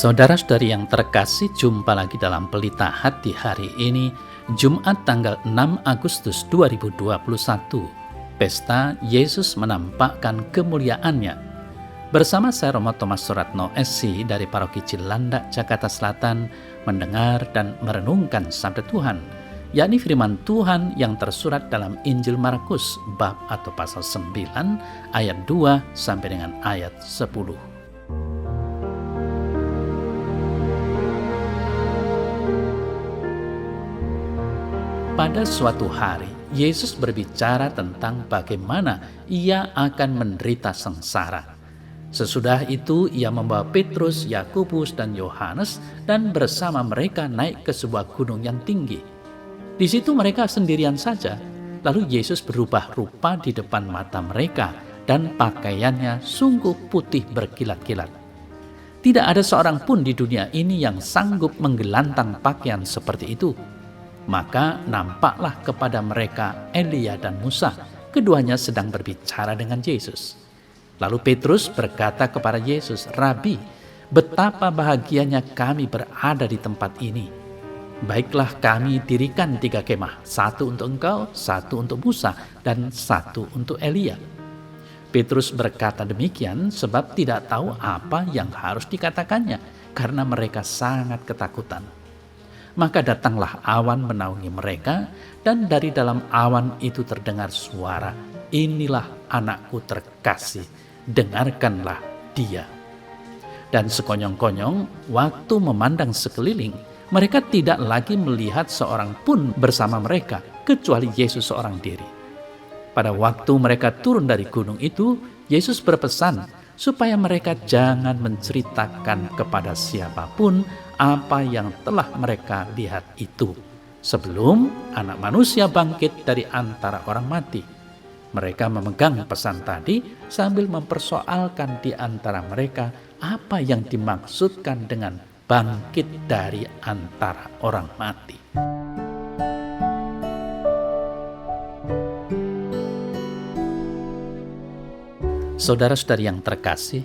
Saudara-saudari yang terkasih, jumpa lagi dalam Pelita Hati hari ini, Jumat tanggal 6 Agustus 2021. Pesta Yesus menampakkan kemuliaannya. Bersama saya Romo Thomas Suratno SC dari Paroki Cilandak, Jakarta Selatan, mendengar dan merenungkan sabda Tuhan, yakni firman Tuhan yang tersurat dalam Injil Markus bab atau pasal 9 ayat 2 sampai dengan ayat 10. Pada suatu hari, Yesus berbicara tentang bagaimana ia akan menderita sengsara. Sesudah itu, ia membawa Petrus, Yakobus, dan Yohanes dan bersama mereka naik ke sebuah gunung yang tinggi. Di situ mereka sendirian saja, lalu Yesus berubah rupa di depan mata mereka dan pakaiannya sungguh putih berkilat-kilat. Tidak ada seorang pun di dunia ini yang sanggup menggelantang pakaian seperti itu. Maka nampaklah kepada mereka Elia dan Musa, keduanya sedang berbicara dengan Yesus. Lalu Petrus berkata kepada Yesus, "Rabi, betapa bahagianya kami berada di tempat ini. Baiklah kami dirikan 3 kemah, 1 untuk engkau, 1 untuk Musa, dan 1 untuk Elia." Petrus berkata demikian sebab tidak tahu apa yang harus dikatakannya, karena mereka sangat ketakutan. Maka datanglah awan menaungi mereka, dan dari dalam awan itu terdengar suara, "Inilah anakku terkasih, dengarkanlah dia." Dan sekonyong-konyong, waktu memandang sekeliling, mereka tidak lagi melihat seorang pun bersama mereka, kecuali Yesus seorang diri. Pada waktu mereka turun dari gunung itu, Yesus berpesan supaya mereka jangan menceritakan kepada siapapun apa yang telah mereka lihat itu, sebelum Anak Manusia bangkit dari antara orang mati. Mereka memegang pesan tadi sambil mempersoalkan di antara mereka apa yang dimaksudkan dengan bangkit dari antara orang mati. Saudara-saudari yang terkasih,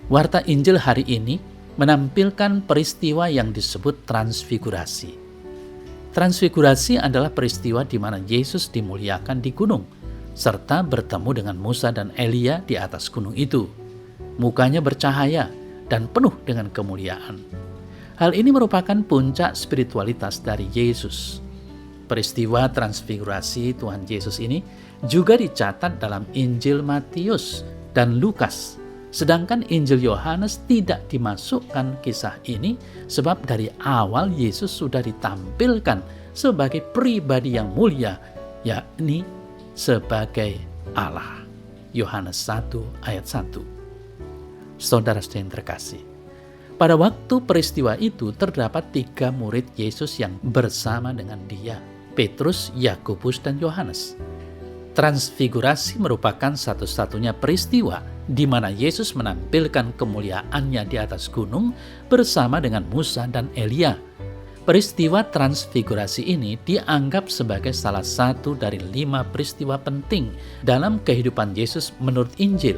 warta Injil hari ini menampilkan peristiwa yang disebut transfigurasi. Transfigurasi adalah peristiwa di mana Yesus dimuliakan di gunung, serta bertemu dengan Musa dan Elia di atas gunung itu. Mukanya bercahaya dan penuh dengan kemuliaan. Hal ini merupakan puncak spiritualitas dari Yesus. Peristiwa transfigurasi Tuhan Yesus ini juga dicatat dalam Injil Matius dan Lukas. Sedangkan Injil Yohanes tidak dimasukkan kisah ini sebab dari awal Yesus sudah ditampilkan sebagai pribadi yang mulia, yakni sebagai Allah. Yohanes 1 ayat 1. Saudara-saudara yang terkasih, pada waktu peristiwa itu terdapat 3 murid Yesus yang bersama dengan dia, Petrus, Yakobus, dan Yohanes. Transfigurasi merupakan satu-satunya peristiwa di mana Yesus menampilkan kemuliaannya di atas gunung bersama dengan Musa dan Elia. Peristiwa transfigurasi ini dianggap sebagai salah satu dari 5 peristiwa penting dalam kehidupan Yesus menurut Injil,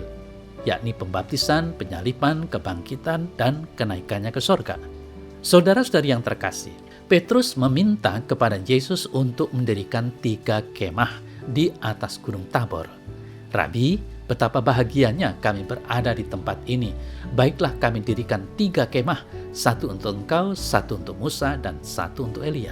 yakni pembaptisan, penyaliban, kebangkitan, dan kenaikannya ke sorga. Saudara-saudari yang terkasih, Petrus meminta kepada Yesus untuk mendirikan 3 kemah di atas Gunung Tabor. "Rabi, betapa bahagianya kami berada di tempat ini. Baiklah kami dirikan 3 kemah, 1 untuk engkau, 1 untuk Musa, dan 1 untuk Elia."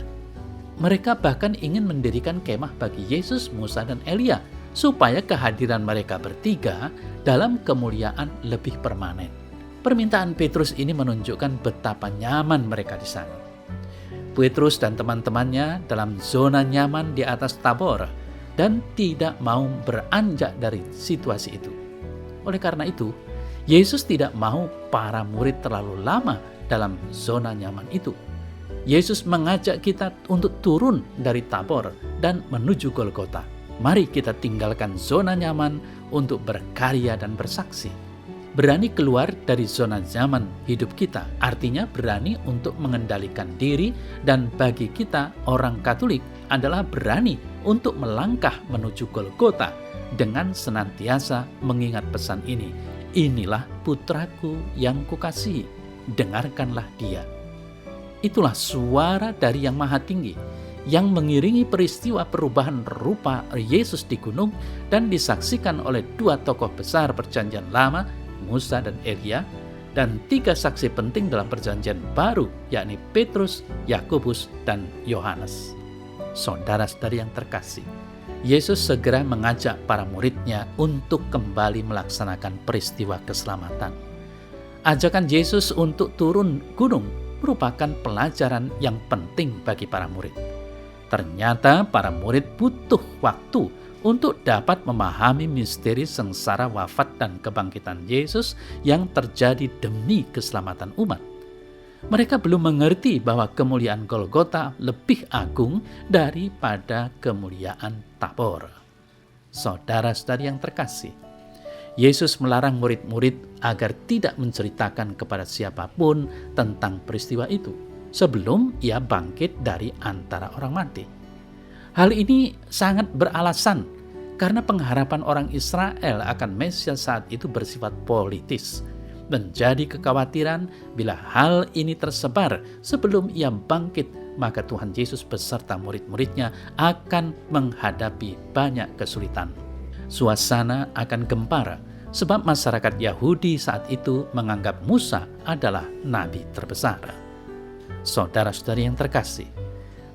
Mereka bahkan ingin mendirikan kemah bagi Yesus, Musa, dan Elia, supaya kehadiran mereka bertiga dalam kemuliaan lebih permanen. Permintaan Petrus ini menunjukkan betapa nyaman mereka di sana. Petrus dan teman-temannya dalam zona nyaman di atas Tabor dan tidak mau beranjak dari situasi itu. Oleh karena itu, Yesus tidak mau para murid terlalu lama dalam zona nyaman itu. Yesus mengajak kita untuk turun dari Tabor dan menuju Golgota. Mari kita tinggalkan zona nyaman untuk berkarya dan bersaksi. Berani keluar dari zona nyaman hidup kita, artinya berani untuk mengendalikan diri, dan bagi kita orang Katolik adalah berani untuk melangkah menuju Golgota dengan senantiasa mengingat pesan ini, "Inilah putraku yang kukasihi, dengarkanlah dia. Itulah suara dari Yang Maha Tinggi yang mengiringi peristiwa perubahan rupa Yesus di gunung dan disaksikan oleh dua tokoh besar Perjanjian Lama, Musa dan Elia, dan tiga saksi penting dalam Perjanjian Baru, yakni Petrus, Yakobus, dan Yohanes. Saudara-saudari yang terkasih, Yesus segera mengajak para muridnya untuk kembali melaksanakan peristiwa keselamatan. Ajakan Yesus untuk turun gunung merupakan pelajaran yang penting bagi para murid. Ternyata para murid butuh waktu untuk dapat memahami misteri sengsara wafat dan kebangkitan Yesus yang terjadi demi keselamatan umat. Mereka belum mengerti bahwa kemuliaan Golgota lebih agung daripada kemuliaan Tabor. Saudara-saudari yang terkasih, Yesus melarang murid-murid agar tidak menceritakan kepada siapapun tentang peristiwa itu sebelum ia bangkit dari antara orang mati. Hal ini sangat beralasan karena pengharapan orang Israel akan Mesias saat itu bersifat politis. Menjadi kekhawatiran bila hal ini tersebar sebelum ia bangkit, maka Tuhan Yesus beserta murid-muridnya akan menghadapi banyak kesulitan. Suasana akan gempar sebab masyarakat Yahudi saat itu menganggap Musa adalah nabi terbesar. Saudara-saudari yang terkasih,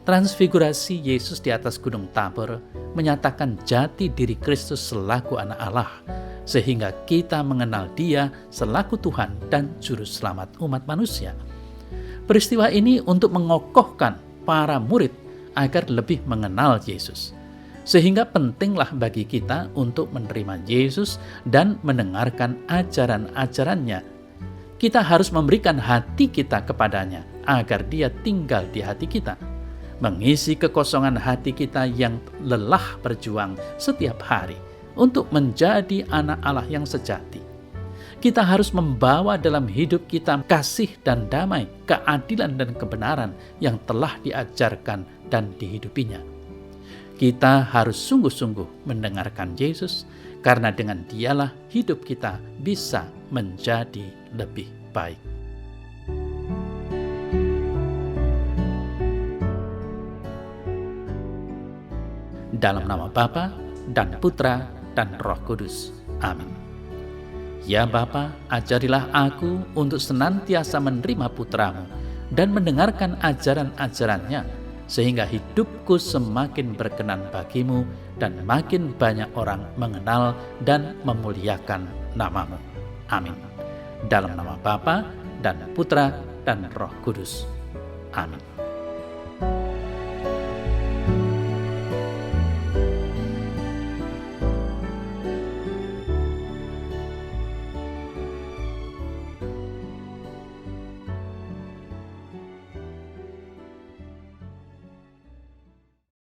transfigurasi Yesus di atas Gunung Tabor menyatakan jati diri Kristus selaku anak Allah, sehingga kita mengenal Dia selaku Tuhan dan Juru Selamat umat manusia. Peristiwa ini untuk mengokohkan para murid agar lebih mengenal Yesus. Sehingga pentinglah bagi kita untuk menerima Yesus dan mendengarkan ajaran-ajarannya. Kita harus memberikan hati kita kepadanya agar dia tinggal di hati kita, mengisi kekosongan hati kita yang lelah berjuang setiap hari untuk menjadi anak Allah yang sejati. Kita harus membawa dalam hidup kita kasih dan damai, keadilan dan kebenaran yang telah diajarkan dan dihidupinya. Kita harus sungguh-sungguh mendengarkan Yesus, karena dengan Dialah hidup kita bisa menjadi lebih baik. Dalam nama Bapa dan Putra dan Roh Kudus. Amin. Ya Bapa, ajarilah aku untuk senantiasa menerima putra-Mu dan mendengarkan ajaran-ajarannya, sehingga hidupku semakin berkenan bagi-Mu dan makin banyak orang mengenal dan memuliakan nama-Mu. Amin. Dalam nama Bapa dan Putra dan Roh Kudus. Amin.